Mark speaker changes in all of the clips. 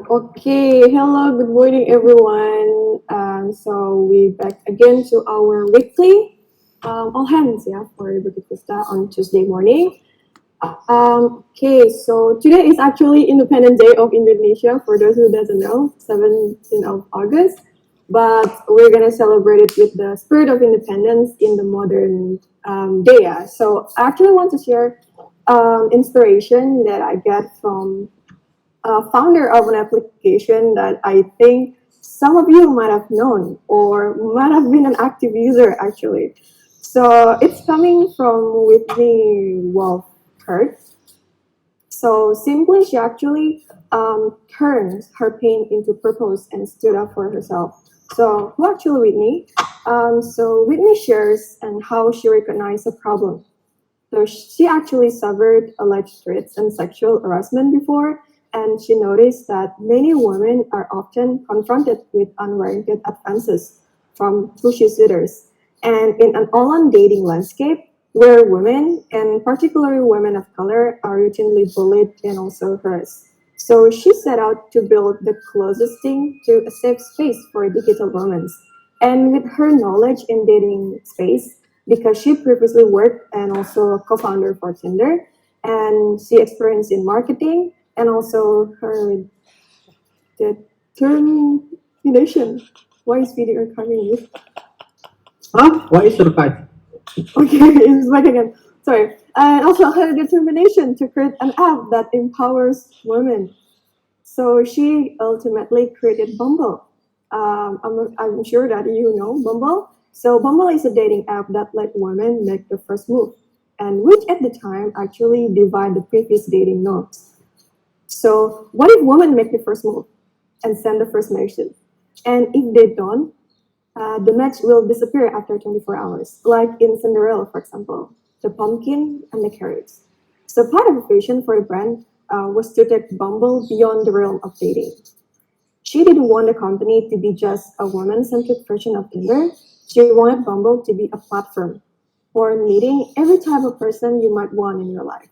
Speaker 1: Okay, hello, good morning, everyone. So we back again to our weekly all hands, yeah, for Bukit Vista on Tuesday morning. Okay, so today is actually Independence Day of Indonesia. For those who doesn't know, 17th of August. But we're gonna celebrate it with the spirit of independence in the modern day. Yeah. So I actually want to share inspiration that I get from founder of an application that I think some of you might have known or might have been an active user actually. So it's coming from Whitney Wolf Hurt. So simply, she actually turned her pain into purpose and stood up for herself. So who actually Whitney? So Whitney shares and how she recognized a problem. So she actually suffered alleged threats and sexual harassment before, and she noticed that many women are often confronted with unwarranted advances from pushy suitors. And in an online dating landscape, where women, and particularly women of color, are routinely bullied and also harassed. So she set out to build the closest thing to a safe space for digital romance. And with her knowledge in dating space, because she previously worked and also a co-founder for Tinder, and she experienced in marketing and also her determination. Why is video coming with?
Speaker 2: Huh? Why survive?
Speaker 1: Okay, it's back again. Sorry. And also her determination to create an app that empowers women. So she ultimately created Bumble. I'm sure that you know Bumble. So Bumble is a dating app that let women make the first move, and which at the time actually divide the previous dating norms. So what if women make the first move and send the first message, and if they don't, the match will disappear after 24 hours, like in Cinderella, for example, the pumpkin and the carrots. So part of the vision for the brand was to take Bumble beyond the realm of dating. She didn't want the company to be just a woman-centered version of Tinder. She wanted Bumble to be a platform for meeting every type of person you might want in your life.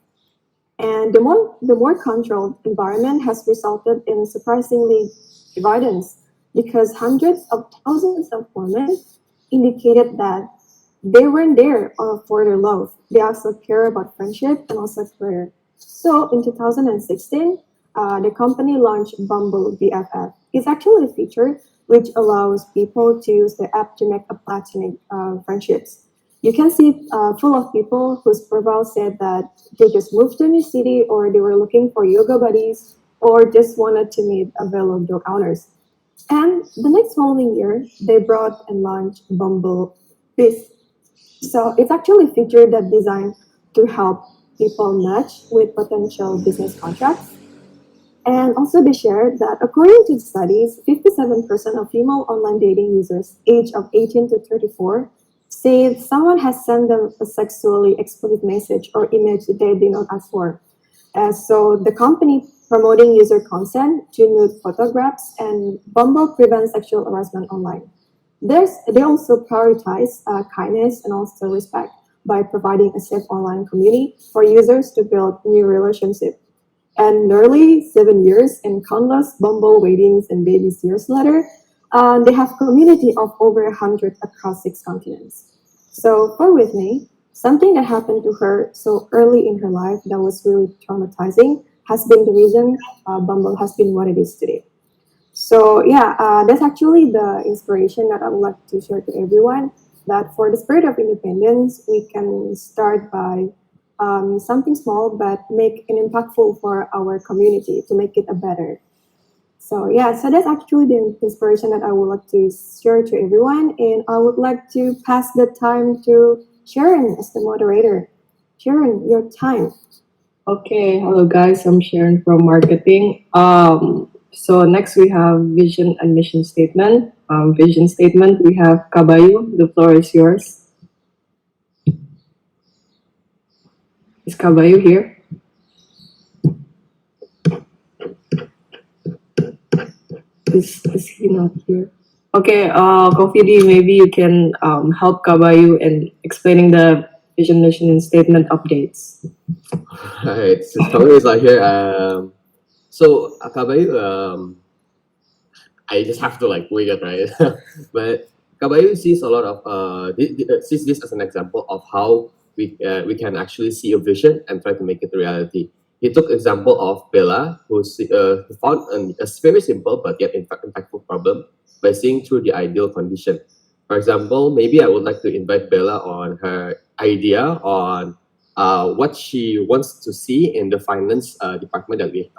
Speaker 1: And the more controlled environment has resulted in surprisingly evidence because hundreds of thousands of women indicated that they weren't there for their love. They also care about friendship and also career. So in 2016, the company launched Bumble BFF. It's actually a feature which allows people to use the app to make a platonic friendships. You can see full of people whose profile said that they just moved to a new city or they were looking for yoga buddies or just wanted to meet a fellow dog owners. And the next following year, they brought and launched Bumble Biz. So it's actually a feature that designed to help people match with potential business contracts. And also they shared that according to the studies, 57% of female online dating users aged of 18 to 34 say someone has sent them a sexually explicit message or image that they did not ask for. So the company promoting user consent to nude photographs and Bumble prevents sexual harassment online. They also prioritize kindness and also respect by providing a safe online community for users to build new relationships. And nearly 7 years and countless Bumble weddings and babies years later, they have community of over 100 across 6 continents. So for Whitney, something that happened to her so early in her life that was really traumatizing has been the reason Bumble has been what it is today. So yeah, that's actually the inspiration that I would like to share to everyone. That for the spirit of independence, we can start by something small, but make an impactful for our community to make it a better. So yeah, so that's actually the inspiration that I would like to share to everyone, and I would like to pass the time to Sharon as the moderator. Sharon, your time.
Speaker 2: Okay, hello guys, I'm Sharon from marketing. So next we have vision and mission statement. Vision statement, we have Kabayu, the floor is yours. Is Kabayu here? Is he not here? Okay, Coffee D, maybe you can help Kabayu in explaining the vision, mission, and statement updates.
Speaker 3: Alright, since Chloe is not here, so Akabayu, I just have to like wing it, right? But Kabayu sees a lot of sees this as an example of how we can actually see a vision and try to make it a reality. He took example of Bella, who found a very simple but yet impactful problem by seeing through the ideal condition. For example, maybe I would like to invite Bella on her idea on what she wants to see in the finance department that we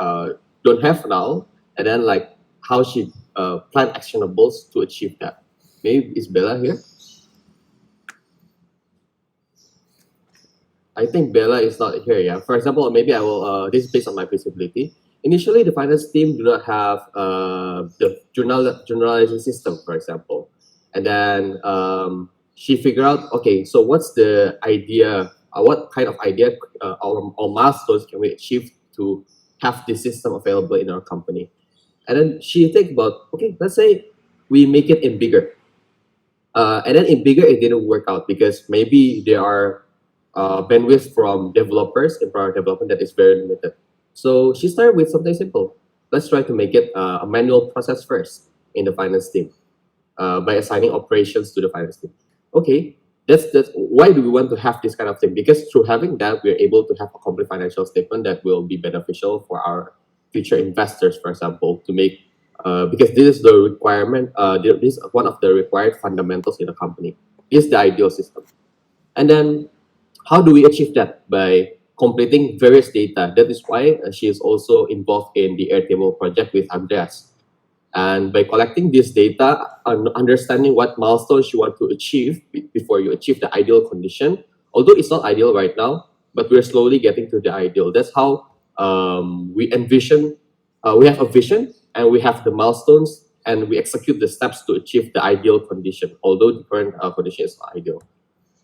Speaker 3: don't have now, and then like how she plan actionables to achieve that. Maybe is Bella here? I think Bella is not here. Yeah. For example, maybe I will. This is based on my feasibility. Initially, the finance team do not have the journalizing system, for example, and then she figured out, okay, so what's the idea? What kind of idea or milestones can we achieve to have this system available in our company? And then she think about, okay, let's say we make it in bigger. And then in bigger, it didn't work out because maybe there are bandwidth from developers in product development that is very limited. So she started with something simple. Let's try to make it a manual process first in the finance team by assigning operations to the finance team. Okay, that's why do we want to have this kind of thing? Because through having that, we're able to have a complete financial statement that will be beneficial for our future investors, for example, to make because this is the requirement. This is one of the required fundamentals in a company. Is the ideal system, and then how do we achieve that? By completing various data. That is why she is also involved in the Airtable project with Andreas. And by collecting this data and understanding what milestones you want to achieve before you achieve the ideal condition, although it's not ideal right now, but we're slowly getting to the ideal. That's how we envision, we have a vision and we have the milestones and we execute the steps to achieve the ideal condition, although the current condition is not ideal.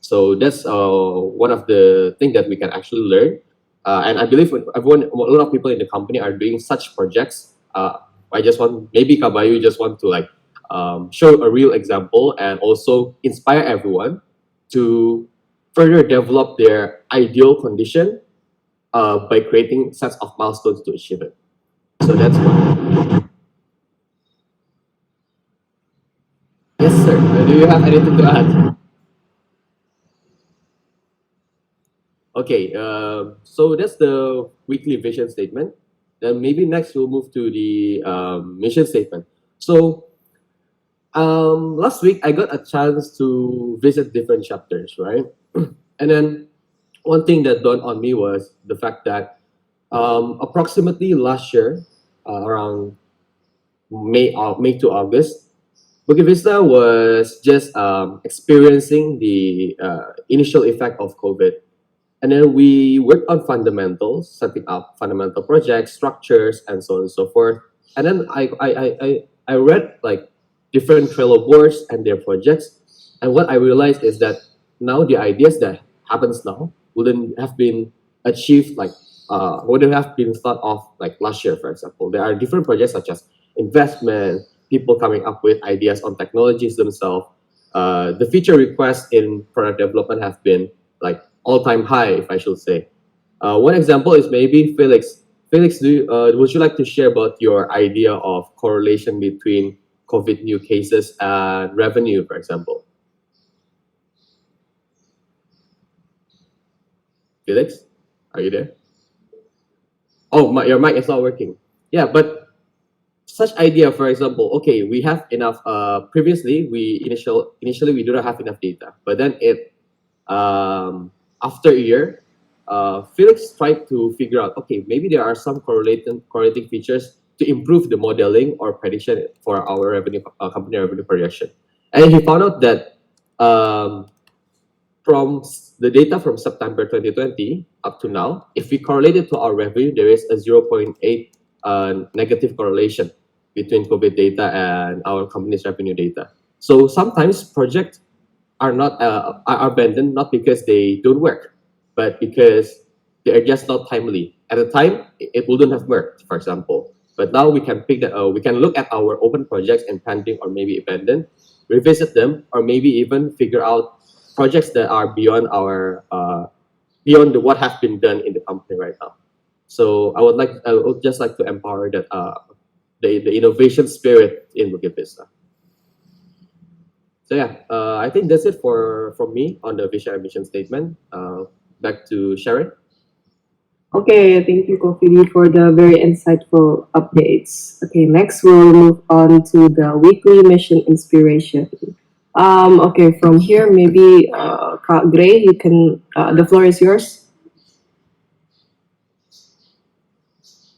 Speaker 3: So that's one of the things that we can actually learn. And I believe when everyone, a lot of people in the company are doing such projects. I just want, maybe Kabayu just want to like show a real example and also inspire everyone to further develop their ideal condition by creating sets of milestones to achieve it. So that's one. Yes, sir. Do you have anything to add? Okay, so that's the weekly vision statement. Then maybe next we'll move to the mission statement. So last week I got a chance to visit different chapters, right? And then one thing that dawned on me was the fact that approximately last year, around May to August, Bukit Vista was just experiencing the initial effect of COVID. And then we worked on fundamentals, setting up fundamental projects, structures, and so on and so forth. And then I read like different Trello boards and their projects. And what I realized is that now the ideas that happens now wouldn't have been achieved like wouldn't have been thought of like last year, for example. There are different projects such as investment, people coming up with ideas on technologies themselves. The feature requests in product development have been like all-time high, if I should say. One example is maybe Felix. Felix, would you like to share about your idea of correlation between COVID new cases and revenue, for example? Felix, are you there? Oh, your mic is not working. Yeah, but such idea, for example, okay, we have enough. Previously, initially we do not have enough data, but then after a year, Felix tried to figure out, okay, maybe there are some correlating features to improve the modeling or prediction for our revenue, company revenue projection. And he found out that from the data from September 2020 up to now, if we correlate it to our revenue, there is a 0.8 negative correlation between COVID data and our company's revenue data. So sometimes projects are not are abandoned not because they don't work, but because they are just not timely. At the time, it wouldn't have worked, for example. But now we can pick that. We can look at our open projects and pending or maybe abandoned, revisit them, or maybe even figure out projects that are beyond our beyond what have been done in the company right now. So I would just like to empower that the innovation spirit in Bukit Vista. So yeah, I think that's it from me on the vision and mission statement. Back to Sharon.
Speaker 2: Okay, thank you, Kofidi, for the very insightful updates. Okay, next we'll move on to the weekly mission inspiration. Okay, from here, maybe Kak Gray, you can, the floor is yours.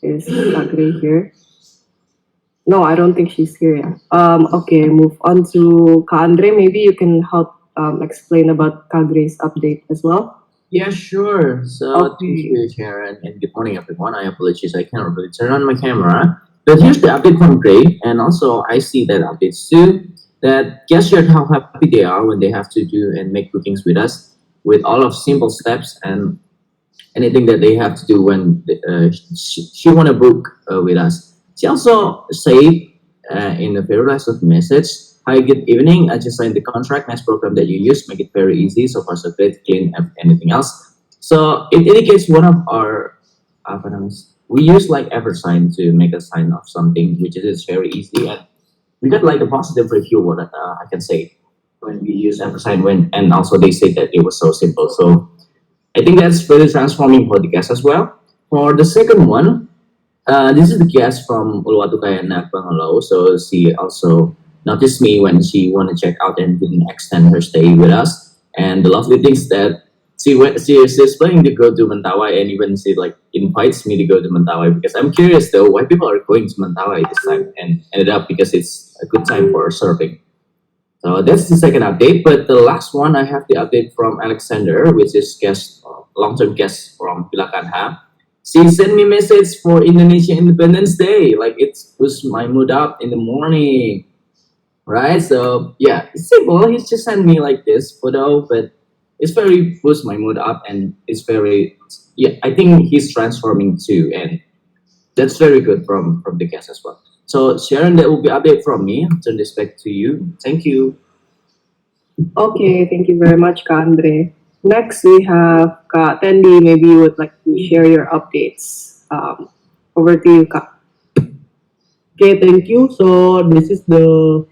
Speaker 2: Is Kak Gray here? No, I don't think she's here yet. Okay, move on to Kak Andre. Maybe you can help explain about Kak Gray's update as well.
Speaker 4: Yeah, sure. So
Speaker 2: Okay.
Speaker 4: thank you, Sharon, and good morning, everyone. I apologize, I cannot really turn on my camera. But here's the update from Gray, and also I see that updates too. That guests shared how happy they are when they have to do and make bookings with us, with all of simple steps and anything that they have to do when she want to book with us. She also said in a very last of message, "Hi, good evening. I just signed the contract. Nice program that you use. Make it very easy. So far, so great. Clean. Anything else?" So it indicates one of our we use like everytime to make a sign of something, which is very easy, and we got like a positive review. What I can say when we use everytime, and also they say that it was so simple. So I think that's very transforming for the guest as well. For the second one, this is the guest from Uluwatu Kayanak Bangalo. So she also noticed me when she wanted to check out and didn't extend her stay with us. And the lovely things that she's planning to go to Mentawai, and even she like invites me to go to Mentawai, because I'm curious though why people are going to Mentawai this time, and ended up because it's a good time for surfing. So that's the second update. But the last one, I have the update from Alexander, which is long-term guest from Pilakanha. She sent me message for Indonesia Independence Day. Like it's pushed my mood up in the morning, right? So yeah, it's simple. He just sent me like this photo, but it's very boost my mood up, and it's very, yeah. I think he's transforming too, and that's very good from the guest as well. So Sharon, that will be update from me. I'll turn this back to you. Thank you.
Speaker 2: Okay, thank you very much, Kak Andre. Next, we have Kak Tendi. Maybe you would like to share your updates. Over to you, Kak.
Speaker 5: Okay, thank you. So this is the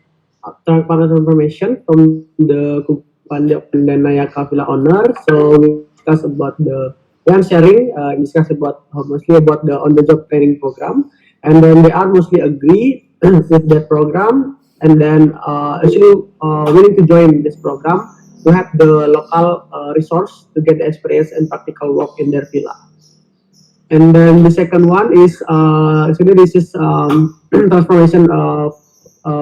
Speaker 5: transparent information from the Pandanaya Kavila owner. So we discuss about we are sharing, discuss about mostly about the on-the-job training program, and then they are mostly agree with that program, and then actually willing to join this program to have the local resource to get the experience and practical work in their villa. And then the second one is actually this is transformation of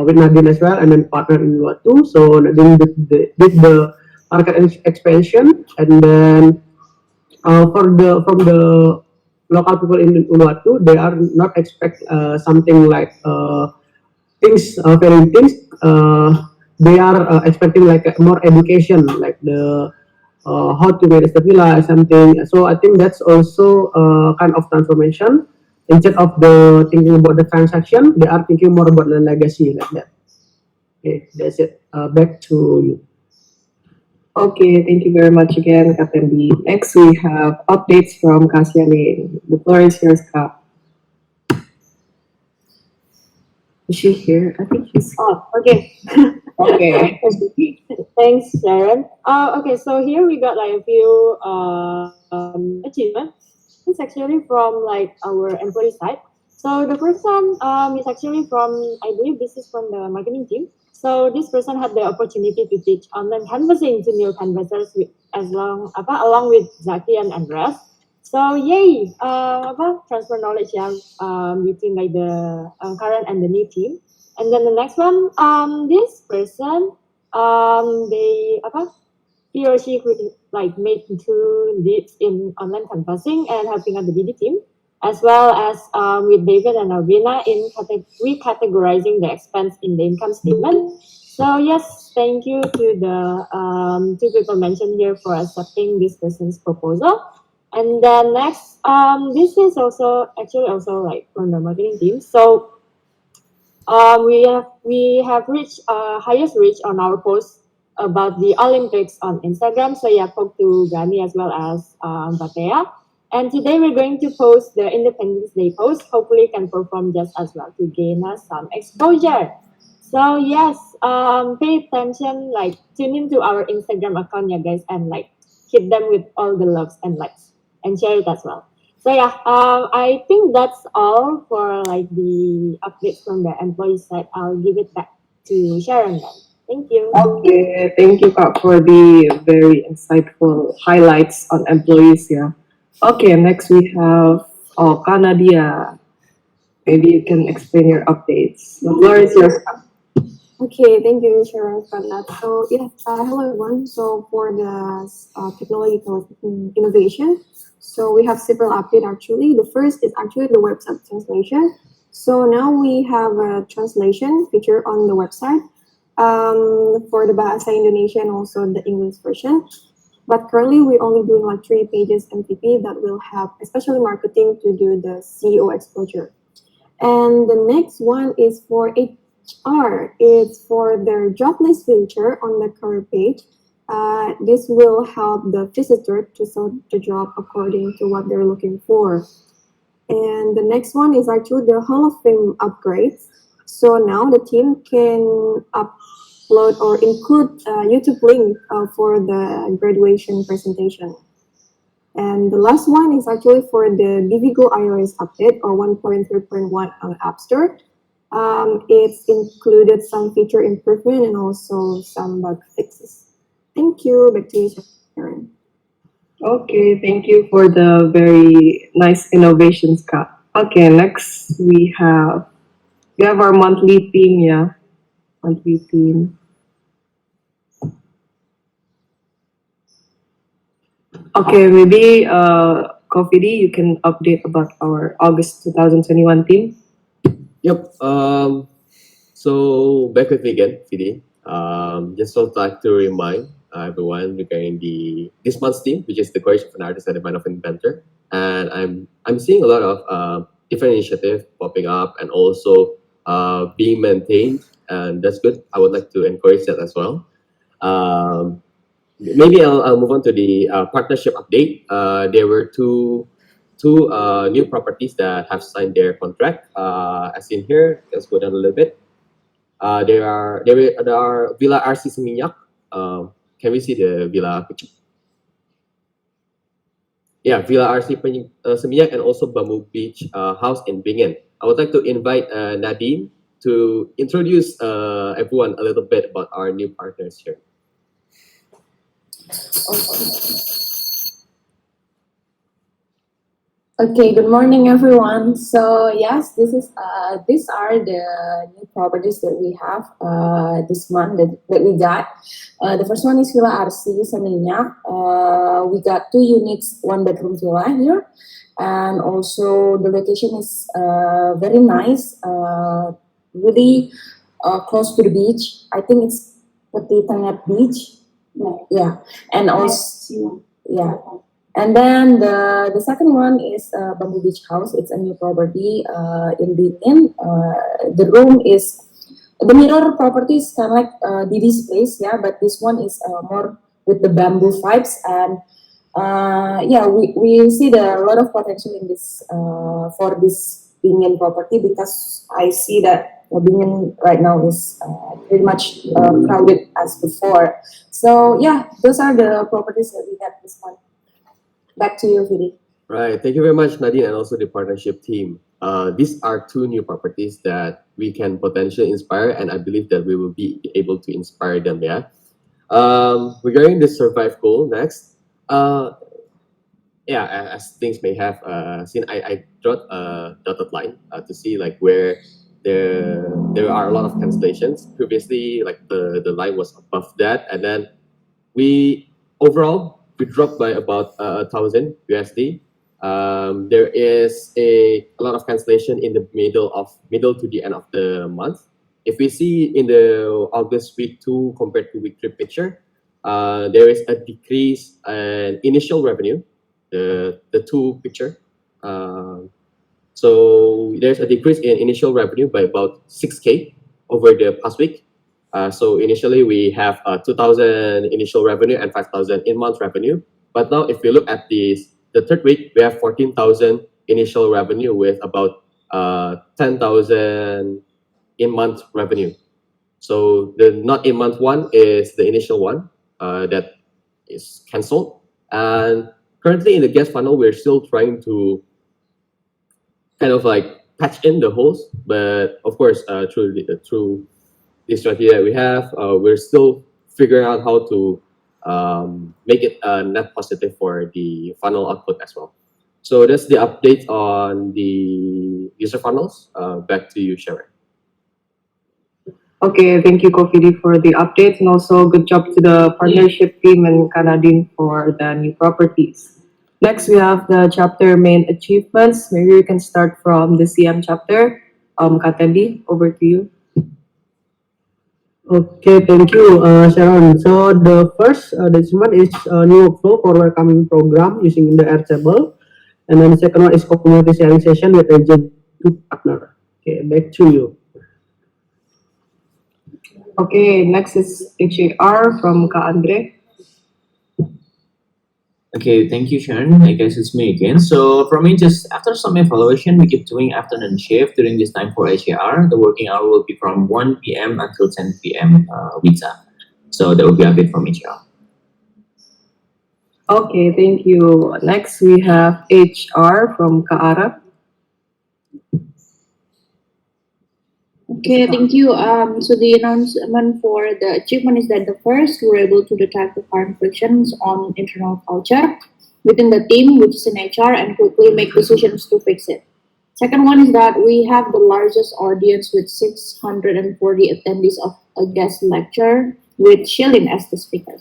Speaker 5: with Nadine as well, and then partner in Uluwatu. So Nadine did the market expansion, and then from the local people in Uluwatu, they are not expect something like very things. They are expecting like more education, like the how to manage the villa or something. So I think that's also kind of transformation. Instead of the thinking about the transaction, they are thinking more about the legacy like that. Okay, that's it. Back to you.
Speaker 2: Okay, thank you very much again, Kak Tendi. Next, we have updates from Kasiane. The floor is yours, Kak. Is she here? I think she's.
Speaker 6: Oh, okay.
Speaker 2: Okay.
Speaker 6: Thanks, Sharon. Okay, so here we got like a few achievements. It's actually from like our employee side. So the first one is actually from, I believe this is from the marketing team. So this person had the opportunity to teach online canvassing to new canvassers along with Zaki and Andres. So yay, transfer knowledge between like the current and the new team. And then the next one, this person, he or she could like make 2 leads in online canvassing and helping out the BD team, as well as with David and Alvina in recategorizing the expense in the income statement. So yes, thank you to the 2 people mentioned here for accepting this person's proposal. And then next, this is also like from the marketing team. So we have reached highest reach on our post about the Olympics on Instagram. So yeah, talk to Gani as well as Batea. And today we're going to post the Independence Day post. Hopefully, can perform just as well to gain us some exposure. So yes, pay attention, like tune into our Instagram account, yeah, guys, and like hit them with all the loves and likes and share it as well. So yeah, I think that's all for like the updates from the employee side. I'll give it back to Sharon then. Thank you.
Speaker 2: Okay, thank you, Kak, for the very insightful highlights on employees. Yeah. Okay, next we have Kanadia. Maybe you can explain your updates. The floor is yours, Kak.
Speaker 1: Okay, thank you, Sharon, for that. So, yeah, hello everyone. So, for the technological innovation, so we have several updates actually. The first is actually the website translation. So now we have a translation feature on the website for the Bahasa Indonesia and also the English version. But currently, we're only doing like 3 pages MTP that will help, especially marketing, to do the CEO exposure. And the next one is for HR. It's for their job list feature on the career page. This will help the visitor to sort the job according to what they're looking for. And the next one is actually the Hall of Fame upgrades. So now the team can upload or include a YouTube link for the graduation presentation. And the last one is actually for the Divigo iOS update or 1.3.1 on App Store. It's included some feature improvement and also some bug fixes. Thank you. Back to you, Sharon.
Speaker 2: Okay, thank you for the very nice innovations, Kak. Okay, next we have our monthly theme, yeah. Monthly theme. Okay, maybe Kofidi, you can update about our August 2021 theme.
Speaker 3: Yep. So back with me again, Fidi. Just would like to remind everyone regarding this month's theme, which is the courage of an artist and the mind of an inventor. And I'm seeing a lot of different initiatives popping up and also being maintained, and that's good. I would like to encourage that as well. Maybe I'll move on to the partnership update. There were two new properties that have signed their contract. As in here, let's go down a little bit. There are Villa RC Seminyak. Can we see the villa picture? Yeah, Villa RC Seminyak and also Bamboo Beach House in Bingen. I would like to invite Nadine to introduce everyone a little bit about our new partners here.
Speaker 7: Okay, good morning, everyone. So yes, these are the new properties that we have this month that we got. The first one is Villa RC Seminyak. We got 2 units, 1 bedroom villa here, and also the location is very nice, really close to the beach. I think it's Peti Tengah Beach. Yeah, and also yeah. And then the second one is Bamboo Beach House. It's a new property in Bingen. The room is the mirror property is kind of like Didi's place, yeah. But this one is more with the bamboo vibes, and yeah, we see a lot of potential in this for this Bingen property because I see that Bingen right now is pretty much crowded as before. So yeah, those are the properties that we got this month. Back to you, Vidi.
Speaker 3: Right. Thank you very much, Nadine, and also the partnership team. These are 2 new properties that we can potentially inspire, and I believe that we will be able to inspire them. Yeah. Regarding the survive goal next, yeah, as things may have seen, I draw a dotted line to see like where there are a lot of cancellations. Previously, like the line was above that, and then we dropped by about 1,000 USD. There is a lot of cancellation in the middle to the end of the month. If we see in the August week 2 compared to week 3 picture, there is a decrease in initial revenue, the 2 picture. So there's a decrease in initial revenue by about 6K over the past week. So initially we have 2,000 initial revenue and 5,000 in-month revenue. But now if we look at this the third week, we have 14,000 initial revenue with about 10,000 in-month revenue. So the not in-month one is the initial one that is cancelled. And currently in the guest funnel, we're still trying to kind of like patch in the holes. But of course, through the strategy that we have, we're still figuring out how to make it net positive for the funnel output as well. So that's the update on the user funnels. Back to you, Sharon.
Speaker 2: Okay, thank you, Kofidi, for the updates, and also good job to the partnership team and Kanadin for the new properties. Next, we have the chapter main achievements. Maybe we can start from the CM chapter. Katendi, over to you.
Speaker 5: Okay, thank you, Sharon. So the first achievement is a new workflow for welcoming program using the Airtable, and then the second one is community sharing session with agent to partner. Okay, back to you.
Speaker 2: Okay, next is HAR from Ka Andre.
Speaker 4: Okay, thank you, Sharon. I guess it's me again. So for me, just after some evaluation, we keep doing afternoon shift during this time for HAR. The working hour will be from 1 p.m. until 10 p.m. Visa. So that will be a bit from HAR.
Speaker 2: Okay, thank you. Next, we have HR from Kaara.
Speaker 8: Okay, thank you. So the announcement for the achievement is that the first, we're able to detect the current frictions on internal culture within the team, which is in HR, and quickly make decisions to fix it. Second one is that we have the largest audience with 640 attendees of a guest lecture with Shilin as the speaker.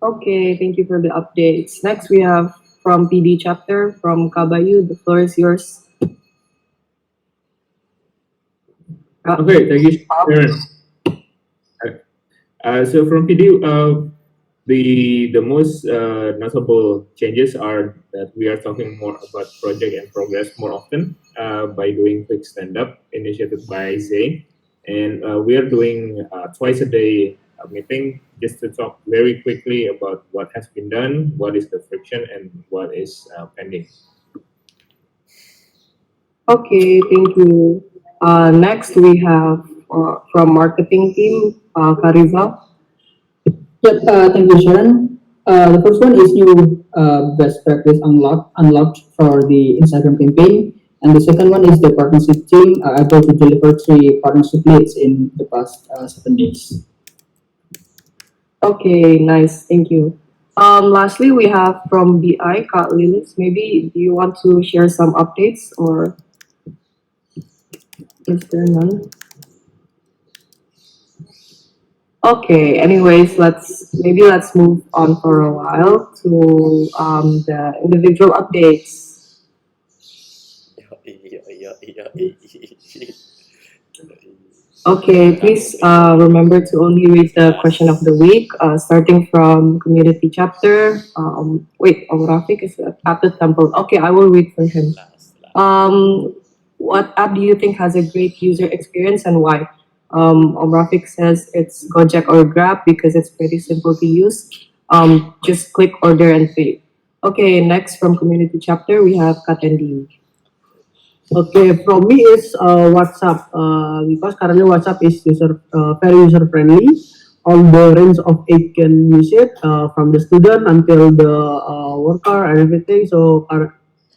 Speaker 2: Okay, thank you for the updates. Next, we have from PD chapter from Kabayu. The floor is yours.
Speaker 9: Okay, thank you, Sharon. So from PD, the most notable changes are that we are talking more about project and progress more often by doing quick stand-up initiated by Zane, and we are doing twice a day meeting just to talk very quickly about what has been done, what is the friction, and what is pending.
Speaker 2: Okay, thank you. Next, we have from marketing team, Kariza.
Speaker 10: Yep, thank you, Sharon. The first one is new best practice unlocked for the Instagram campaign. And the second one is the partnership team able to deliver 3 partnership leads in the past 7 days.
Speaker 2: Okay, nice, thank you. Lastly, we have from BI, Kak Lilis. Maybe do you want to share some updates or is there none? Okay, anyways, let's move on for a while to the individual updates. Okay, please remember to only read the question of the week, starting from community chapter. Wait, Rafiq is at the temple. Okay, I will read for him. What app do you think has a great user experience and why? Rafiq says it's Gojek or Grab because it's pretty simple to use. Just click order and pay. Okay, next from community chapter we have Katendi.
Speaker 5: Okay, from me is WhatsApp because currently WhatsApp is very user friendly. All the range of age can use it, from the student until the worker and everything. So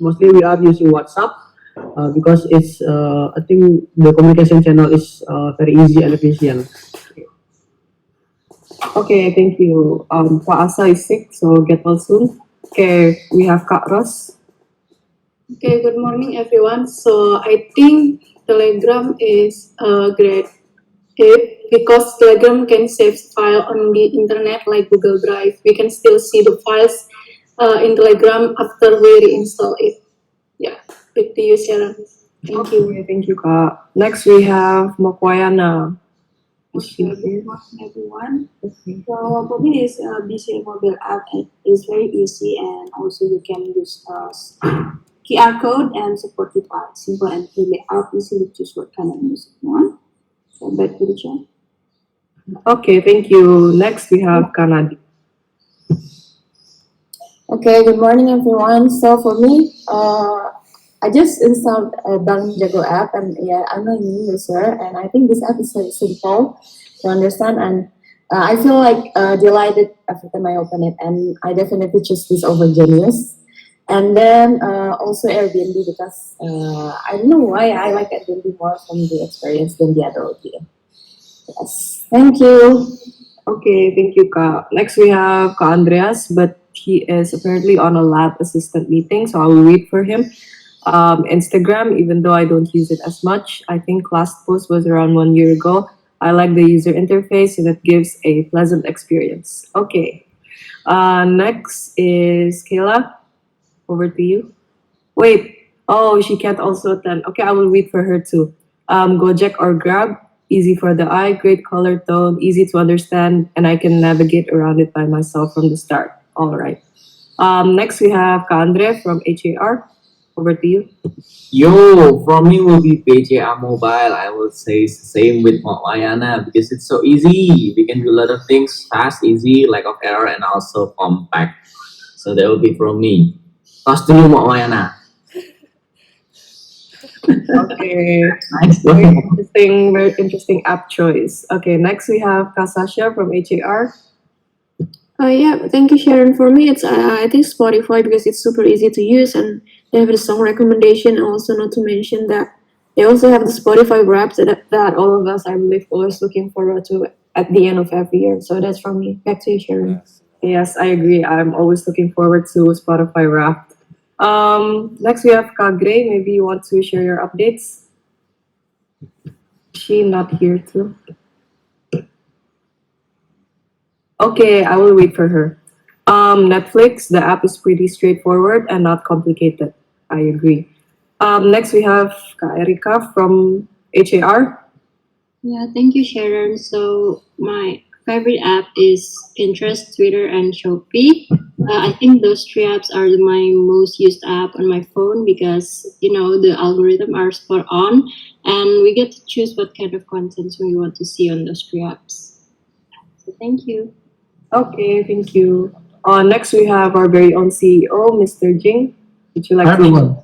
Speaker 5: mostly we are using WhatsApp because it's I think the communication channel is very easy and efficient.
Speaker 2: Okay, thank you. Pak Asa is sick, so get well soon. Okay, we have Kak Ros.
Speaker 11: Okay, good morning everyone. So I think Telegram is a great app because Telegram can save file on the internet like Google Drive. We can still see the files in Telegram after we reinstall it. Yeah, back to you, Sharon. Thank you.
Speaker 2: Okay, thank you, Kak. Next we have Mokwayana.
Speaker 12: Okay, good morning everyone. So for me, is BCA mobile app is very easy and also you can use QR code and supportive art, simple and free layout, easily choose what kind of music you want. So back to the chat.
Speaker 2: Okay, thank you. Next we have Kanadi.
Speaker 7: Okay, good morning everyone. So for me, I just installed a Bank Jago app, and yeah, I'm a new user, and I think this app is very simple to understand, and I feel like delighted every time I open it, and I definitely choose this over Genius. And then also Airbnb because I don't know why I like Airbnb more from the experience than the other OTA. Yes, thank you.
Speaker 2: Okay, thank you, Ka. Next we have Ka Andreas, but he is apparently on a lab assistant meeting, so I will wait for him. Instagram, even though I don't use it as much, I think last post was around 1 year ago. I like the user interface and it gives a pleasant experience. Okay. Next is Kayla. Over to you. Wait. Oh, she can't also attend. Okay, I will wait for her too. Gojek or Grab, easy for the eye, great color tone, easy to understand, and I can navigate around it by myself from the start. All right. Next we have Kandre from HAR. Over to you.
Speaker 4: Yo, from me will be PJR Mobile. I will say it's the same with Wayana because it's so easy. We can do a lot of things fast, easy, lack of error, and also compact. So that will be from me. Toss dulu Wayana.
Speaker 2: Okay.
Speaker 4: Nice.
Speaker 2: Very interesting app choice. Okay, next we have Kasasha from HAR.
Speaker 13: Yeah, thank you, Sharon. For me, it's I think Spotify because it's super easy to use and they have the song recommendation. Also, not to mention that they also have the Spotify raps that all of us, I believe, always looking forward to at the end of every year. So that's from me. Back to you, Sharon.
Speaker 2: Yes, I agree. I'm always looking forward to Spotify Wrapped. Next we have Kagre. Maybe you want to share your updates. She not here too. Okay, I will wait for her. Netflix. The app is pretty straightforward and not complicated. I agree. Next we have Ka Erika from HAR.
Speaker 14: Yeah, thank you, Sharon. So my favorite app is Pinterest, Twitter, and Shopee. I think those three apps are my most used app on my phone because the algorithm are spot on, and we get to choose what kind of content we want to see on those three apps. So thank you.
Speaker 2: Okay, thank you. Next we have our very own CEO, Mr. Jing. Would you like
Speaker 15: Hi,
Speaker 2: to?
Speaker 15: everyone.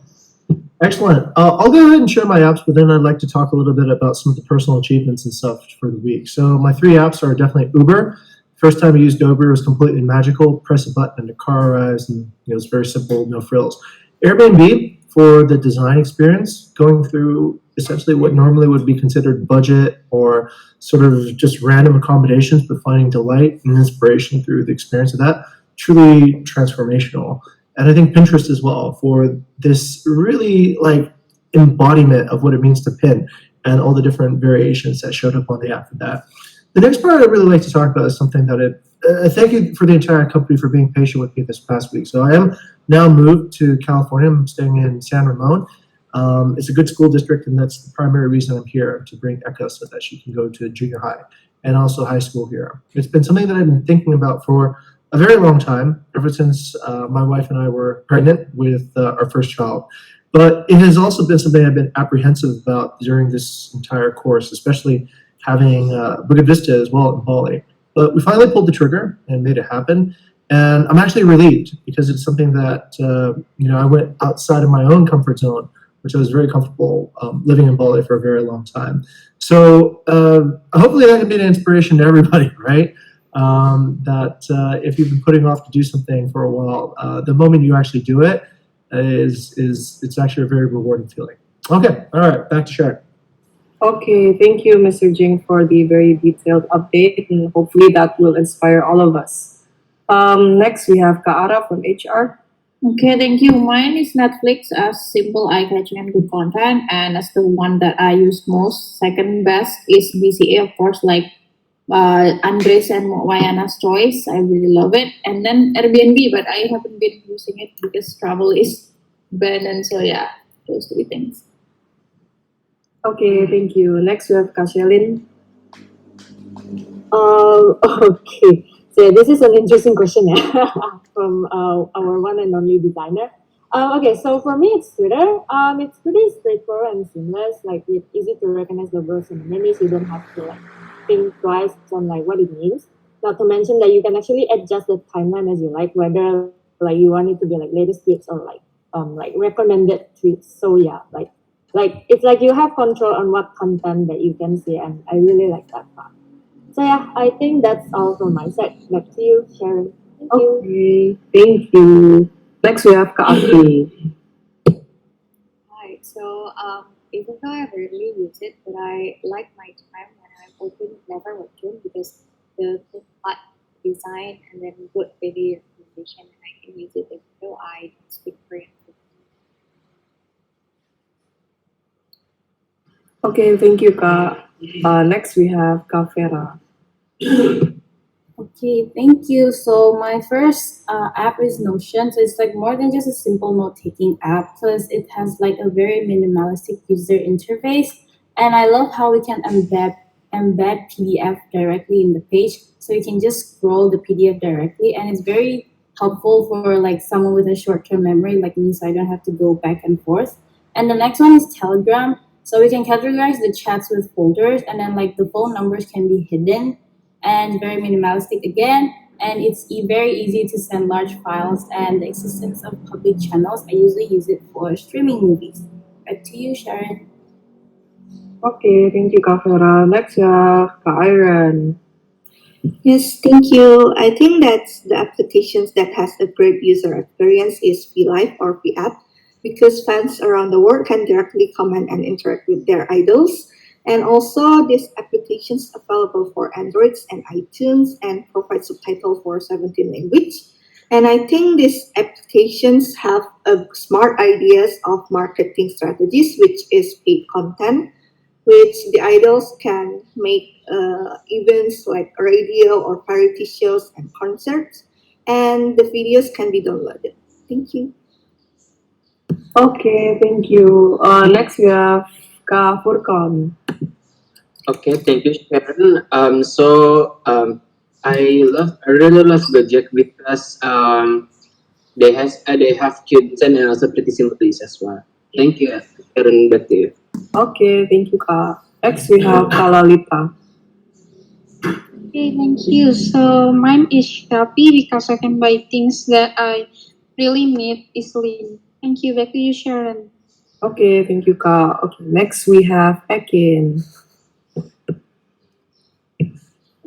Speaker 15: Excellent. I'll go ahead and share my apps, but then I'd like to talk a little bit about some of the personal achievements and stuff for the week. So my three apps are definitely Uber. First time I used Uber was completely magical. Press a button and the car arrives, and it's very simple, no frills. Airbnb for the design experience, going through essentially what normally would be considered budget or sort of just random accommodations, but finding delight and inspiration through the experience of that, truly transformational. And I think Pinterest as well for this really like embodiment of what it means to pin and all the different variations that showed up on the app for that. The next part I'd really like to talk about is something that thank you for the entire company for being patient with me this past week. So I am now moved to California. I'm staying in San Ramon. It's a good school district, and that's the primary reason I'm here, to bring Eka so that she can go to junior high and also high school here. It's been something that I've been thinking about for a very long time, ever since my wife and I were pregnant with our first child. But it has also been something I've been apprehensive about during this entire course, especially having Bukit Vista as well in Bali. But we finally pulled the trigger and made it happen. And I'm actually relieved because it's something that, I went outside of my own comfort zone, which I was very comfortable living in Bali for a very long time. So hopefully that can be an inspiration to everybody, right? That if you've been putting off to do something for a while, the moment you actually do it it's actually a very rewarding feeling. Okay, all right, back to Sharon.
Speaker 2: Okay, thank you, Mr. Jing, for the very detailed update, and hopefully that will inspire all of us. Next, we have Kaara from HR.
Speaker 8: Okay, thank you. Mine is Netflix as simple, eye-catching, and good content, and as the one that I use most. Second best is BCA, of course, like Andres and Wayana's choice. I really love it. And then Airbnb, but I haven't been using it because travel is banned, and so yeah, those three things.
Speaker 2: Okay, thank you. Next, we have Kashelin.
Speaker 6: Okay. So this is an interesting question from our one and only designer. Okay, so for me, it's Twitter. It's pretty straightforward and seamless. Like it's easy to recognize the words and meanings. You don't have to think twice on what it means. Not to mention that you can actually adjust the timeline as you like, whether like you want it to be like latest tweets or like recommended tweets. So yeah, like it's like you have control on what content that you can see, and I really like that part. So yeah, I think that's all from my side. Back to you, Sharon. Thank you.
Speaker 2: Okay, thank you. Next we have Kak Afi.
Speaker 16: Hi. So even though I rarely use it, but I like my time when I'm open Clever Webtoon because the art design and then good video recommendation, and I can use it even though I don't speak Korean.
Speaker 2: Okay, thank you, Kak. Next we have Kak Vera.
Speaker 7: Okay, thank you. So my first app is Notion. So it's like more than just a simple note-taking app. Plus, it has like a very minimalistic user interface, and I love how we can embed PDF directly in the page. So you can just scroll the PDF directly, and it's very helpful for like someone with a short-term memory like me, so I don't have to go back and forth. And the next one is Telegram. So we can categorize the chats with folders, and then like the phone numbers can be hidden and very minimalistic again, and it's very easy to send large files, and the existence of public channels, I usually use it for streaming movies. Back to you, Sharon.
Speaker 2: Okay, thank you, Kak Vera. Next we have Kak Iron.
Speaker 17: Yes, thank you. I think that the applications that has a great user experience is VLive or VApp because fans around the world can directly comment and interact with their idols. And also, this application is available for Androids and iTunes and provide subtitle for 17 languages. And I think these applications have a smart ideas of marketing strategies, which is paid content, which the idols can make events like radio or variety shows and concerts, and the videos can be downloaded. Thank you.
Speaker 2: Okay, thank you. Next we have Kak Furkan.
Speaker 18: Okay, thank you, Sharon. I really love Gojek because they have cute design and also pretty simple to use as well. Thank you, Sharon. Back to you.
Speaker 2: Okay, thank you, Kak. Next we have Kak Lalita.
Speaker 19: Okay, thank you. So mine is Shopee because I can buy things that I really need easily. Thank you. Back to you, Sharon.
Speaker 2: Okay, thank you, Kak. Okay, next we have Ekin.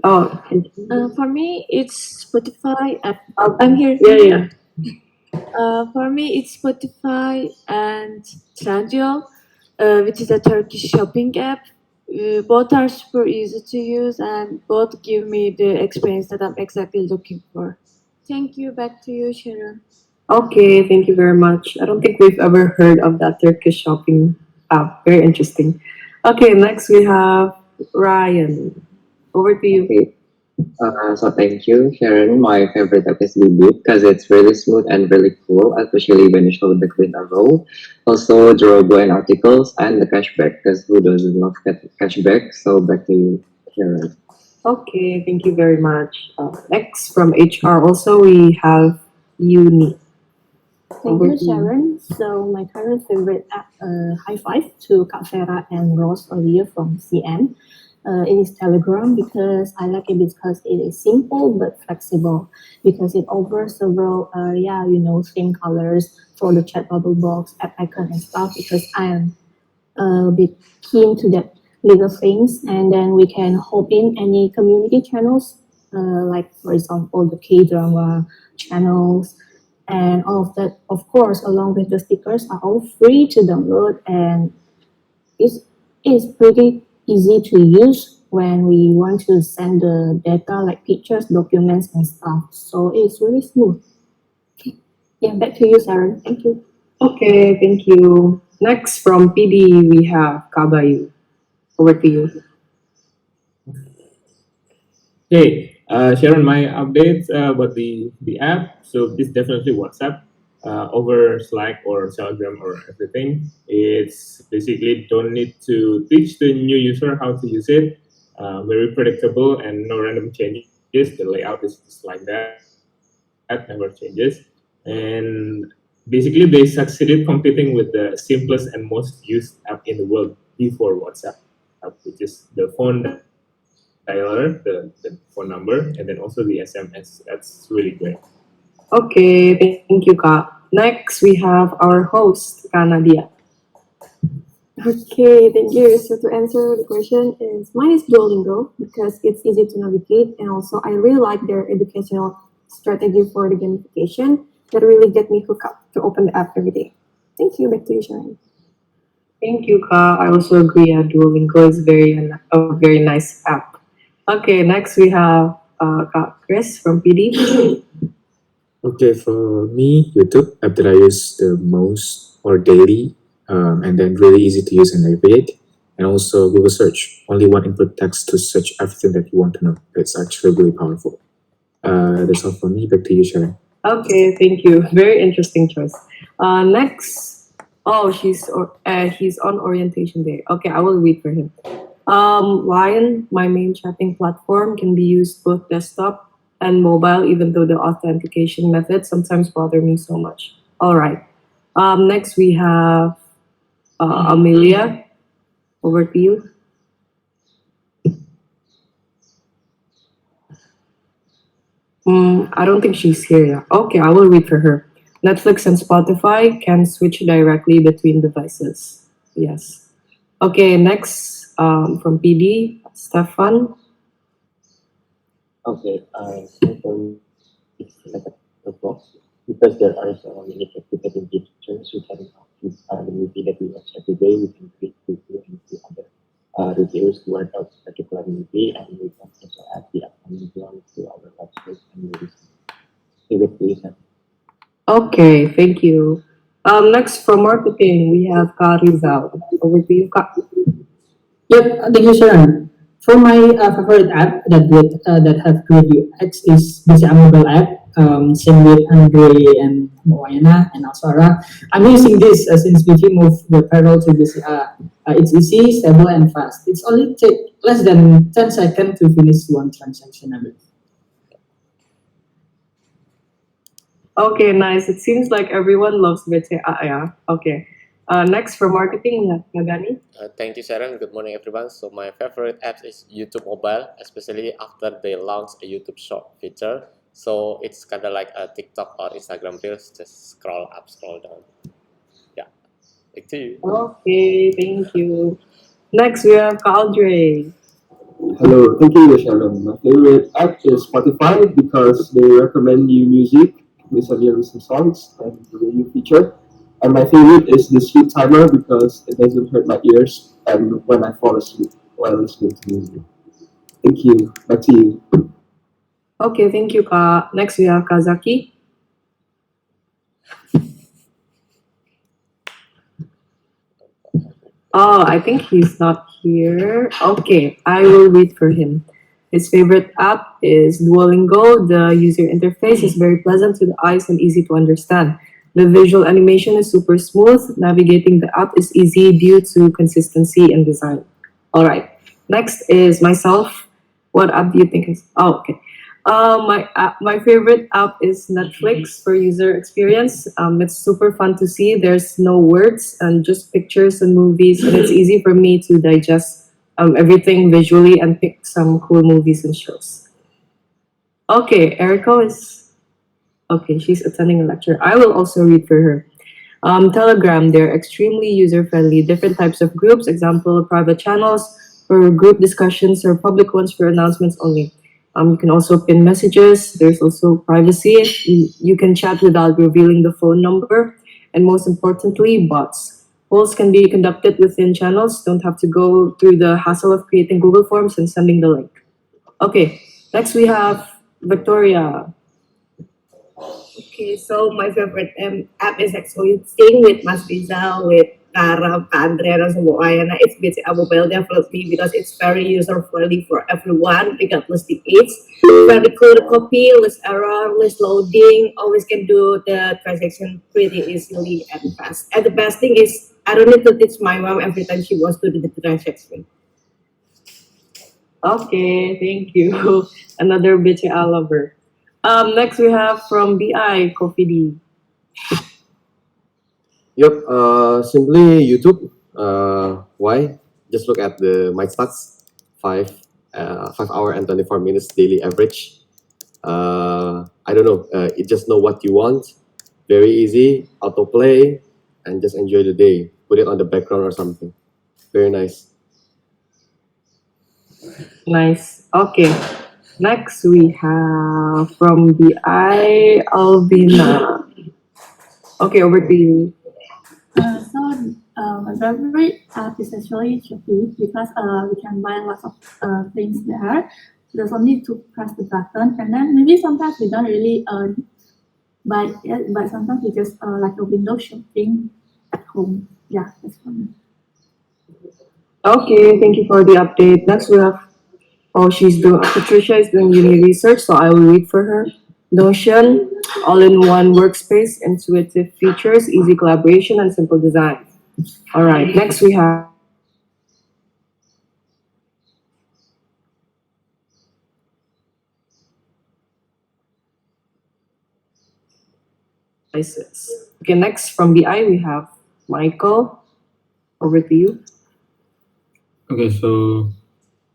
Speaker 2: Oh,
Speaker 20: For me, it's Spotify. I'm here.
Speaker 2: yeah.
Speaker 20: For me, it's Spotify and Trendyol, which is a Turkish shopping app. Both are super easy to use and both give me the experience that I'm exactly looking for. Thank you. Back to you, Sharon.
Speaker 2: Okay, thank you very much. I don't think we've ever heard of that Turkish shopping app. Very interesting. Okay, next we have Ryan. Over to you.
Speaker 21: So thank you, Sharon. My favorite app is Bubuk because it's really smooth and really cool, especially when you show the clean arrow. Also, durable and articles and the cashback because who doesn't love cashback? So back to you, Sharon.
Speaker 2: Okay, thank you very much. Next from HR also we have Uni.
Speaker 22: Thank you, Sharon. So my current favorite app, high five to Kak Vera and Rose earlier from CM. It is Telegram because I like it because it is simple but flexible because it offers several, same colors for the chat bubble box, app icon and stuff because I am a bit keen to that little things. And then we can hop in any community channels, like for example, the K-drama channels and all of that, of course, along with the stickers are all free to download and it's pretty easy to use when we want to send the data like pictures, documents, and stuff. So it's really smooth. Okay. Yeah, back to you, Sharon. Thank you.
Speaker 2: Okay, thank you. Next from PD we have Kabayu. Over to you.
Speaker 9: Okay, Sharon, my updates about the app. So this definitely WhatsApp over Slack or Telegram or everything. It's basically don't need to teach the new user how to use it. Very predictable and no random changes. The layout is just like that. That never changes. And basically, they succeeded competing with the simplest and most used app in the world before WhatsApp, which is the phone dialer, the phone number, and then also the SMS. That's really great.
Speaker 2: Okay, thank you, Ka. Next, we have our host, Ka Nadia.
Speaker 13: Okay, thank you. So to answer the question is mine is Duolingo because it's easy to navigate and also I really like their educational strategy for the gamification that really get me hooked up to open the app every day. Thank you. Back to you, Sharon.
Speaker 2: Thank you, Ka. I also agree. Duolingo is a very nice app. Okay, next we have Ka Chris from PD.
Speaker 1: Okay, for me, YouTube app that I use the most or daily, and then really easy to use and navigate, and also Google search. Only one input text to search everything that you want to know. It's actually really powerful. That's all for me. Back to you, Sharon.
Speaker 2: Okay, thank you. Very interesting choice. Next, oh, he's on orientation day. Okay, I will read for him. Lion, my main chatting platform, can be used both desktop and mobile, even though the authentication methods sometimes bother me so much. All right. Next, we have Amelia. Over to you. I don't think she's here yet. Okay, I will read for her. Netflix and Spotify can switch directly between devices. Yes. Okay, next from PD, Stefan.
Speaker 3: Okay, so for me, it's like a box because there are so many complicated pictures. We can choose the movie that we watch every day. We can click review and see other reviews to work out particular movie, and we can also add the upcoming one to our website and movies. Give it to you.
Speaker 2: Okay, thank you. Next from marketing, we have Ka Rizal. Over to you, Ka.
Speaker 10: Yep, thank you, Sharon. For my favorite app that have great UX is BCA mobile app. Same with Andre and Moana and Alsara. I'm using this since BV moved the payroll to BCA. It's easy, stable, and fast. It's only take less than 10 seconds to finish one transaction a bit.
Speaker 2: Okay, nice. It seems like everyone loves BCA, yeah. Okay. Next for marketing, we have Nagani.
Speaker 23: Thank you, Sharon. Good morning, everyone. So my favorite app is YouTube Mobile, especially after they launched a YouTube Short feature. So it's kind of like a TikTok or Instagram Reels. Just scroll up, scroll down. Yeah, back to you.
Speaker 2: Okay, thank you. Next, we have Caldre.
Speaker 24: Hello, thank you, Sharon. My favorite app is Spotify because they recommend new music based on your recent songs and the radio feature. And my favorite is the sleep timer because it doesn't hurt my ears and when I fall asleep while listening to music. Thank you. Back to you.
Speaker 2: Okay, thank you, Ka. Next, we have Kazaki. Oh, I think he's not here. Okay, I will read for him. His favorite app is Duolingo. The user interface is very pleasant to the eyes and easy to understand. The visual animation is super smooth. Navigating the app is easy due to consistency in design. All right. Next is myself. What app do you think is? Oh, okay. My favorite app is Netflix for user experience. It's super fun to see. There's no words and just pictures and movies, and it's easy for me to digest everything visually and pick some cool movies and shows. Okay, Erica is okay. She's attending a lecture. I will also read for her. Telegram, they're extremely user friendly. Different types of groups, example, private channels for group discussions or public ones for announcements only. You can also pin messages. There's also privacy. You can chat without revealing the phone number. And most importantly, bots. Polls can be conducted within channels. Don't have to go through the hassle of creating Google Forms and sending the link. Okay, next we have Victoria.
Speaker 25: Okay, so my favorite app is actually Sing with Mas Rizal, with Kara, Andre, and Semuanya. It's BCA mobile definitely because it's very user friendly for everyone, regardless the age. Very clear copy, less error, less loading. Always can do the transaction pretty easily and fast. And the best thing is I don't need to teach my mom every time she wants to do the transaction.
Speaker 2: Okay, thank you. Another BCA lover. Next we have from BI, Kofi D.
Speaker 26: Yep, simply YouTube. Why? Just look at my stats. 5 hour and 24 minutes daily average. I don't know. You just know what you want. Very easy, autoplay, and just enjoy the day. Put it on the background or something. Very nice.
Speaker 2: Nice. Okay. Next we have from BI Alvina. Okay, over to you.
Speaker 4: My favorite app is actually Shopee because we can buy lots of things there. There's only to press the button, and then maybe sometimes we don't really buy it, but sometimes we just like a window shopping at home. Yeah, that's for me.
Speaker 2: Okay, thank you for the update. Next we have, Patricia is doing uni research, so I will read for her. Notion, all-in-one workspace, intuitive features, easy collaboration, and simple design. All right, next we have devices. Okay, next from BI we have Michael. Over to you.
Speaker 5: Okay, so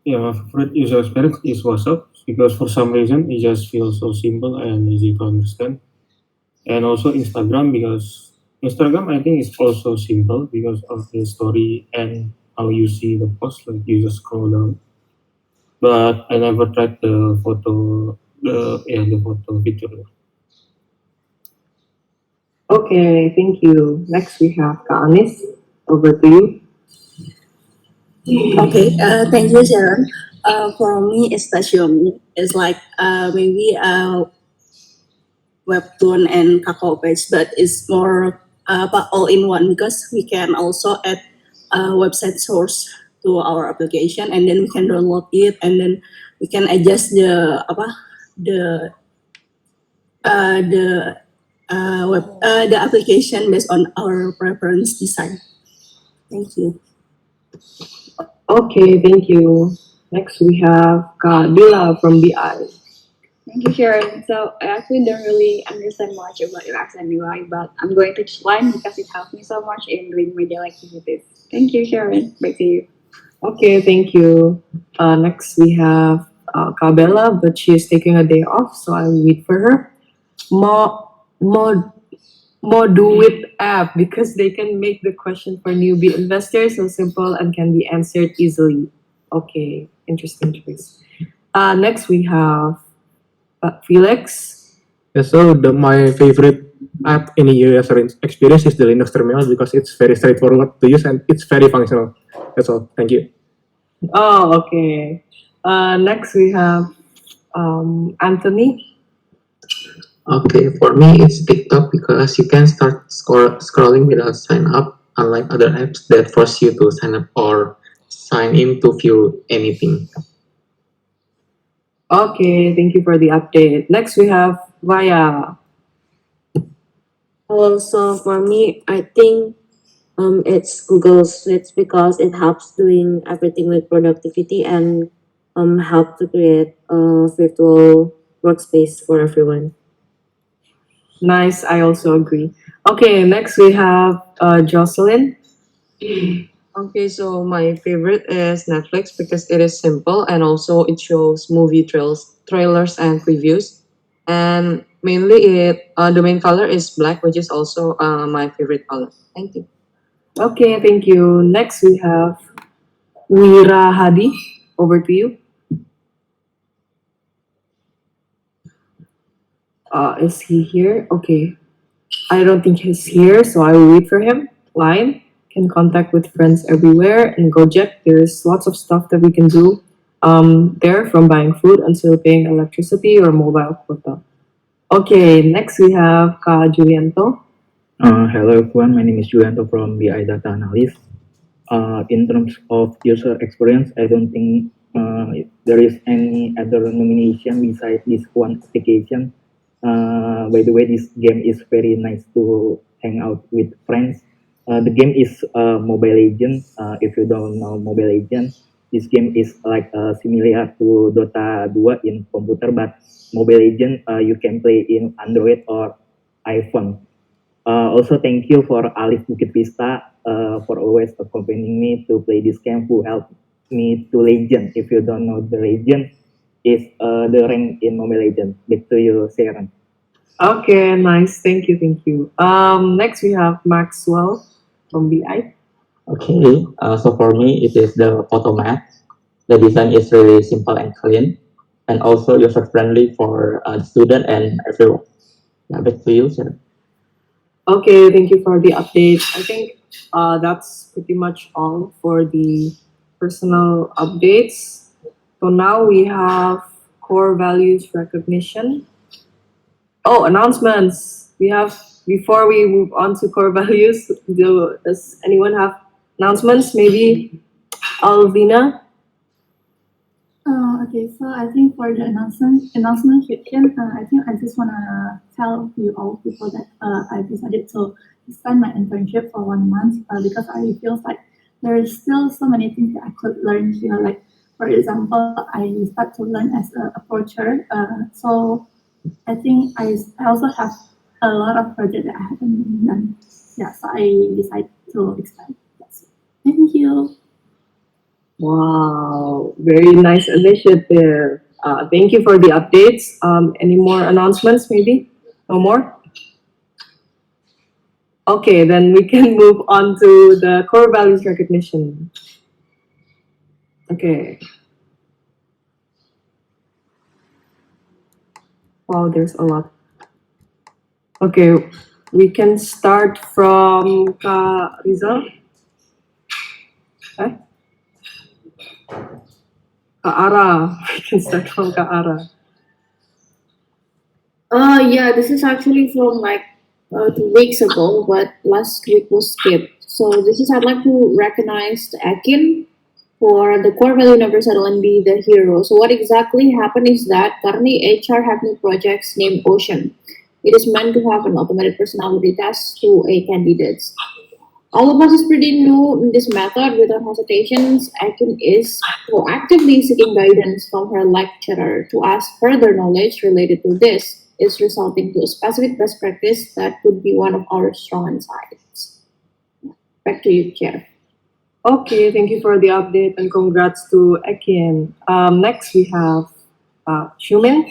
Speaker 5: yeah, my favorite user experience is WhatsApp because for some reason it just feels so simple and easy to understand. And also Instagram because Instagram I think is also simple because of the story and how you see the post, like you just scroll down. But I never tried the photo feature.
Speaker 2: Okay, thank you. Next we have Kak Anis. Over to you.
Speaker 11: Okay, thank you, Sharon. For me, it's Xiaomi. It's like maybe webtoon and kakao page, but it's more but all in one because we can also add website source to our application, and then we can download it, and then we can adjust the the application based on our preference design. Thank you.
Speaker 2: Okay, thank you. Next we have Kak Dila from BI.
Speaker 12: Thank you, Sharon. So I actually don't really understand much about UX and UI, but I'm going to explain because it helps me so much in doing my daily activities. Thank you, Sharon. Back to you.
Speaker 2: Okay, thank you. Next we have Kabela, but she is taking a day off, so I will wait for her. More do it app because they can make the question for newbie investors so simple and can be answered easily. Okay, interesting choice. Next we have Felix.
Speaker 1: Yeah, so my favorite app in the user experience is the Linux terminal because it's very straightforward to use and it's very functional. That's all. Thank you.
Speaker 2: Oh, okay. Next we have Anthony.
Speaker 14: Okay, for me it's TikTok because you can start scrolling without sign up, unlike other apps that force you to sign up or sign in to view anything.
Speaker 2: Okay, thank you for the update. Next we have Vaya.
Speaker 15: Also, for me, I think it's Google Suites because it helps doing everything with productivity and help to create a virtual workspace for everyone.
Speaker 2: Nice, I also agree. Okay, next we have Jocelyn.
Speaker 27: Okay, so my favorite is Netflix because it is simple and also it shows movie trailers and previews. And mainly the main color is black, which is also my favorite color. Thank you.
Speaker 2: Okay, thank you. Next we have Wira Hadi. Over to you. Is he here? Okay. I don't think he's here, so I will wait for him. Line can contact with friends everywhere, and Gojek. There's lots of stuff that we can do there, from buying food until paying electricity or mobile quota. Okay, next we have Ka Julianto.
Speaker 28: Hello everyone, my name is Julianto from BI Data Analyst. In terms of user experience, I don't think there is any other nomination besides this one application. By the way, this game is very nice to hang out with friends. The game is Mobile Legends. If you don't know Mobile Legends, this game is like similar to Dota 2 in computer, but Mobile Legends you can play in Android or iPhone. Also, thank you for Alif Bukit Vista for always accompanying me to play this game, who helped me to Legend. If you don't know the Legend, is the rank in Mobile Legends. Back to you, Sharon.
Speaker 2: Okay, nice. Thank you, thank you. Next we have Maxwell from BI.
Speaker 28: Okay, so for me, it is the photomat. The design is really simple and clean, and also user friendly for the student and everyone. Yeah, back to you, sir.
Speaker 2: Okay, thank you for the update. I think that's pretty much all for the personal updates. So now we have core values recognition. Oh, announcements. We have, before we move on to core values, does anyone have announcements? Maybe Alvina?
Speaker 4: Okay, so I think for the announcement section, I think I just wanna tell you all people that I decided to extend my internship for 1 month because I feel like there is still so many things that I could learn here. Like for example, I start to learn as a approacher. So I think I also have a lot of projects that I haven't done. Yeah, so I decided to extend. That's it. Thank you.
Speaker 2: Wow, very nice initiative. Thank you for the updates. Any more announcements, maybe? No more? Okay, then we can move on to the core values recognition. Okay. Wow, there's a lot. Okay, we can start from Ka Rizal. Okay. Ka Ara. We can start from Ka Ara.
Speaker 13: Yeah, this is actually from like 2 weeks ago, but last week was skipped. So this is I'd like to recognize the Akin for the core value universal and be the hero. So what exactly happened is that currently HR have new projects named Ocean. It is meant to have an automated personality test to a candidates. All of us is pretty new in this method. Without hesitations, Akin is proactively seeking guidance from her lecturer to ask further knowledge related to this. Is resulting to a specific best practice that could be one of our strong insights. Back to you, Chair.
Speaker 2: Okay, thank you for the update and congrats to Ekin. Next we have Shumin.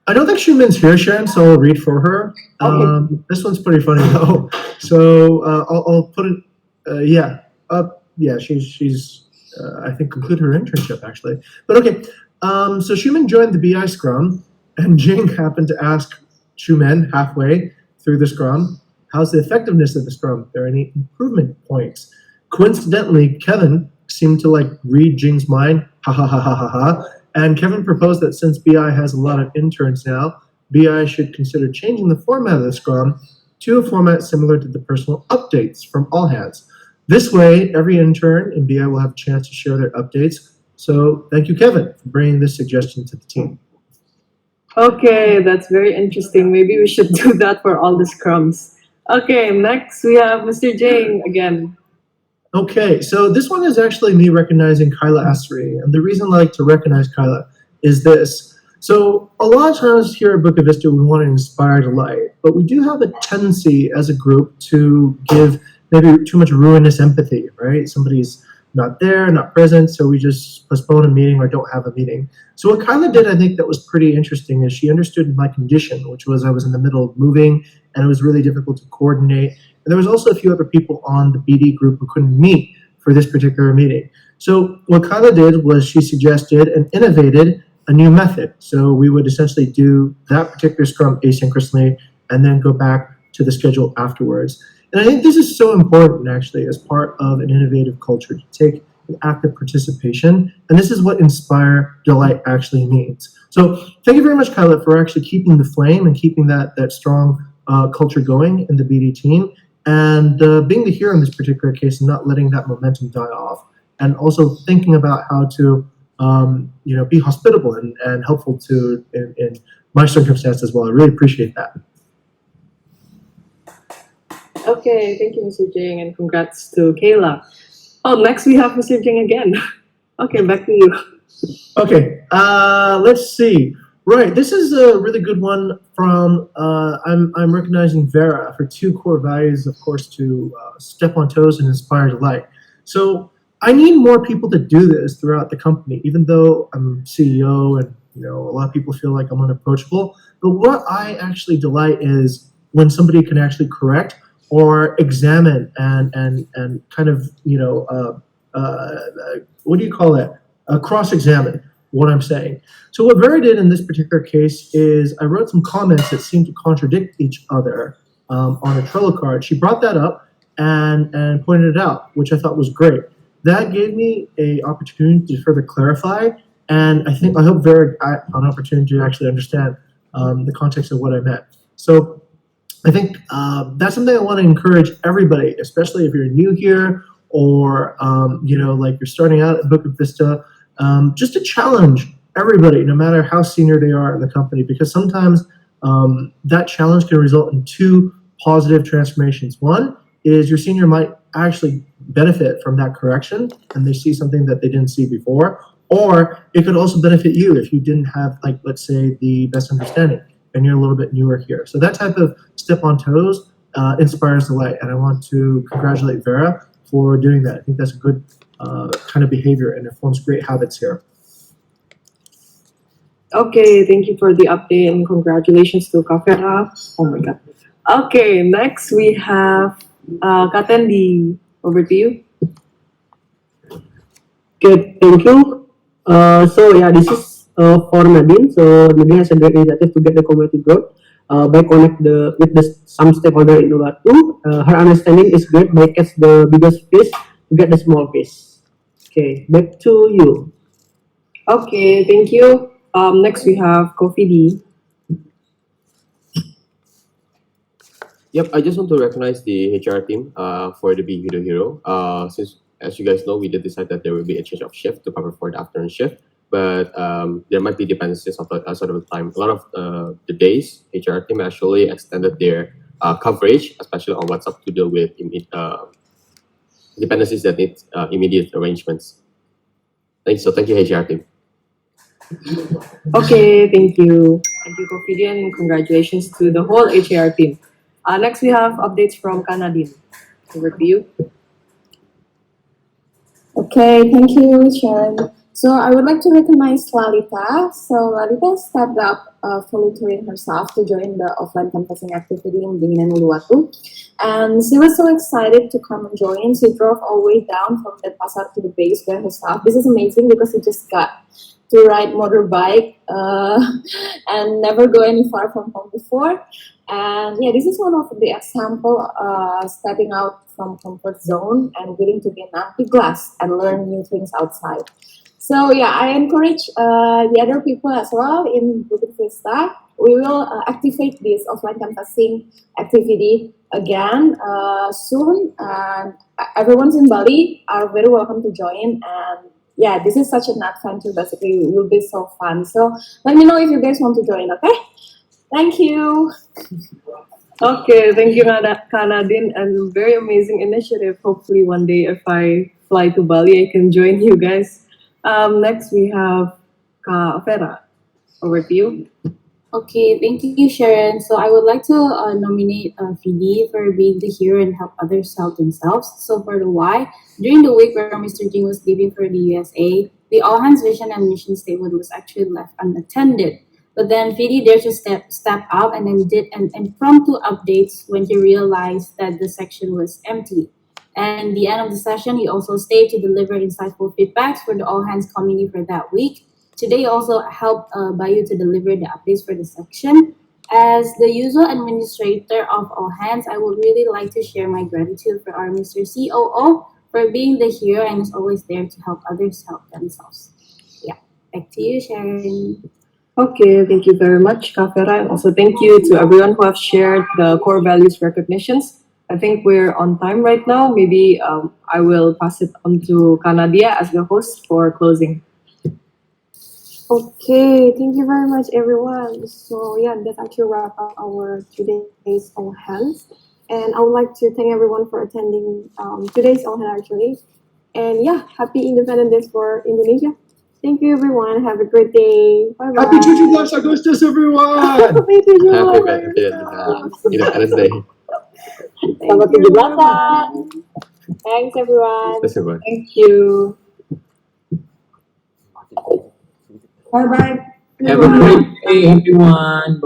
Speaker 6: I don't think Shumin's here, Sharon, so I'll read for her. This one's pretty funny though. So I'll put it. Yeah, she's I think concluded her internship actually. But okay, so Shumin joined the BI Scrum, and Jing happened to ask Shumin halfway through the Scrum, "How's the effectiveness of the Scrum? Are there any improvement points?" Coincidentally, Kevin seemed to like read Jing's mind. Ha ha ha ha ha ha. And Kevin proposed that since BI has a lot of interns now, BI should consider changing the format of the Scrum to a format similar to the personal updates from all hands. This way, every intern in BI will have a chance to share their updates. So thank you, Kevin, for bringing this suggestion to the team.
Speaker 2: Okay, that's very interesting. Maybe we should do that for all the scrums. Okay, next we have Mr. Jing again.
Speaker 6: Okay, so this one is actually me recognizing Kyla Asri, and the reason I like to recognize Kyla is this. So a lot of times here at Bukit Vista, we want to inspire delight, but we do have a tendency as a group to give maybe too much ruinous empathy, right? Somebody's not there, not present, so we just postpone a meeting or don't have a meeting. So what Kyla did, I think that was pretty interesting, is she understood my condition, which was I was in the middle of moving, and it was really difficult to coordinate. And there was also a few other people on the BD group who couldn't meet for this particular meeting. So what Kyla did was she suggested and innovated a new method. So we would essentially do that particular scrum asynchronously and then go back to the schedule afterwards. And I think this is so important actually as part of an innovative culture to take an active participation. And this is what inspire delight actually means. So thank you very much, Kyla, for actually keeping the flame and keeping that strong culture going in the BD team. And being the hero in this particular case and not letting that momentum die off, and also thinking about how to be hospitable and helpful to in my circumstance as well. I really appreciate that.
Speaker 2: Okay, thank you, Mr. Jing, and congrats to Kayla. Oh, next we have Mr. Jing again. Okay, back to you.
Speaker 6: Okay, let's see. Right, this is a really good one from, I'm recognizing Vera for two core values, of course, to step on toes and inspire delight. So I need more people to do this throughout the company, even though I'm CEO and a lot of people feel like I'm unapproachable. But what I actually delight is when somebody can actually correct or examine and kind of what do you call it? Cross-examine what I'm saying. So what Vera did in this particular case is I wrote some comments that seemed to contradict each other on a Trello card. She brought that up and pointed it out, which I thought was great. That gave me a opportunity to further clarify, and I hope Vera got an opportunity to actually understand the context of what I meant. So I think that's something I want to encourage everybody, especially if you're new here or like you're starting out at Bukit Vista, just to challenge everybody, no matter how senior they are in the company, because sometimes that challenge can result in two positive transformations. One is your senior might actually benefit from that correction and they see something that they didn't see before, or it could also benefit you if you didn't have, like, let's say, the best understanding and you're a little bit newer here. So that type of step on toes inspires delight, and I want to congratulate Vera for doing that. I think that's a good kind of behavior, and it forms great habits here.
Speaker 2: Okay, thank you for the update and congratulations to Kavera. Oh my god. Okay, next we have Kak Tendi. Over to you.
Speaker 7: Okay, thank you. So yeah, this is for Nadine. So Nadine has a great initiative to get the community growth by connect with some stakeholder in Uluwatu. Her understanding is great by catch the biggest fish to get the small fish. Okay, back to you.
Speaker 2: Okay, thank you. Next we have Kofi D.
Speaker 26: Yep, I just want to recognize the HR team for the Be Hero. Since, as you guys know, we did decide that there will be a change of shift to cover for the afternoon shift, but there might be dependencies of sort of the time. A lot of the days, HR team actually extended their coverage, especially on WhatsApp, to deal with dependencies that need immediate arrangements. Thank you, HR team.
Speaker 2: Okay, thank you. Thank you, Kofi D, and congratulations to the whole HR team. Next, we have updates from Kanadin. Over to you.
Speaker 8: Okay, thank you, Sharon. So I would like to recognize Lalita. So Lalita stepped up, volunteering herself to join the offline canvassing activity in Dinginan Uluwatu. And she was so excited to come and join. She drove all the way down from the pasar to the base by herself. This is amazing because she just got to ride motorbike and never go any far from home before. And yeah, this is one of the example stepping out from comfort zone and willing to be an empty glass and learn new things outside. So yeah, I encourage the other people as well in Bukit Vista. We will activate this offline canvassing activity again soon. And everyone's in Bali are very welcome to join. And yeah, this is such an adventure. Basically, it will be so fun. So let me know if you guys want to join. Okay. Thank you.
Speaker 2: Okay, thank you, Kanadin, and very amazing initiative. Hopefully, one day if I fly to Bali, I can join you guys. Next, we have Vera. Over to you.
Speaker 8: Okay, thank you, Sharon. So I would like to nominate VD for being the hero and help others help themselves. So for the why, during the week where Mr. Jing was leaving for the USA, the all hands vision and mission statement was actually left unattended. But then VD dared to step up and then did an impromptu updates when he realized that the section was empty. And at the end of the session, he also stayed to deliver insightful feedbacks for the all hands community for that week. Today also helped Bayu to deliver the updates for the section. As the usual administrator of all hands, I would really like to share my gratitude for our Mr. COO for being the hero and is always there to help others help themselves. Yeah, back to you, Sharon.
Speaker 2: Okay, thank you very much, Kavera. And also thank you to everyone who have shared the core values recognitions. I think we're on time right now. Maybe I will pass it on to Kanadia as the host for closing.
Speaker 13: Okay, thank you very much, everyone. So yeah, that actually wrap up our today's All Hands. And I would like to thank everyone for attending today's All Hands actually. And yeah, happy Independence Day for Indonesia. Thank you, everyone. Have a great day. Bye-bye.
Speaker 6: Happy 17 Agustus, everyone!
Speaker 26: Happy Independence Day.
Speaker 8: Selamat 17-an. Thanks, everyone.
Speaker 26: Thanks, everyone.
Speaker 2: Thank you.
Speaker 8: Bye-bye.
Speaker 9: Have a great day, everyone.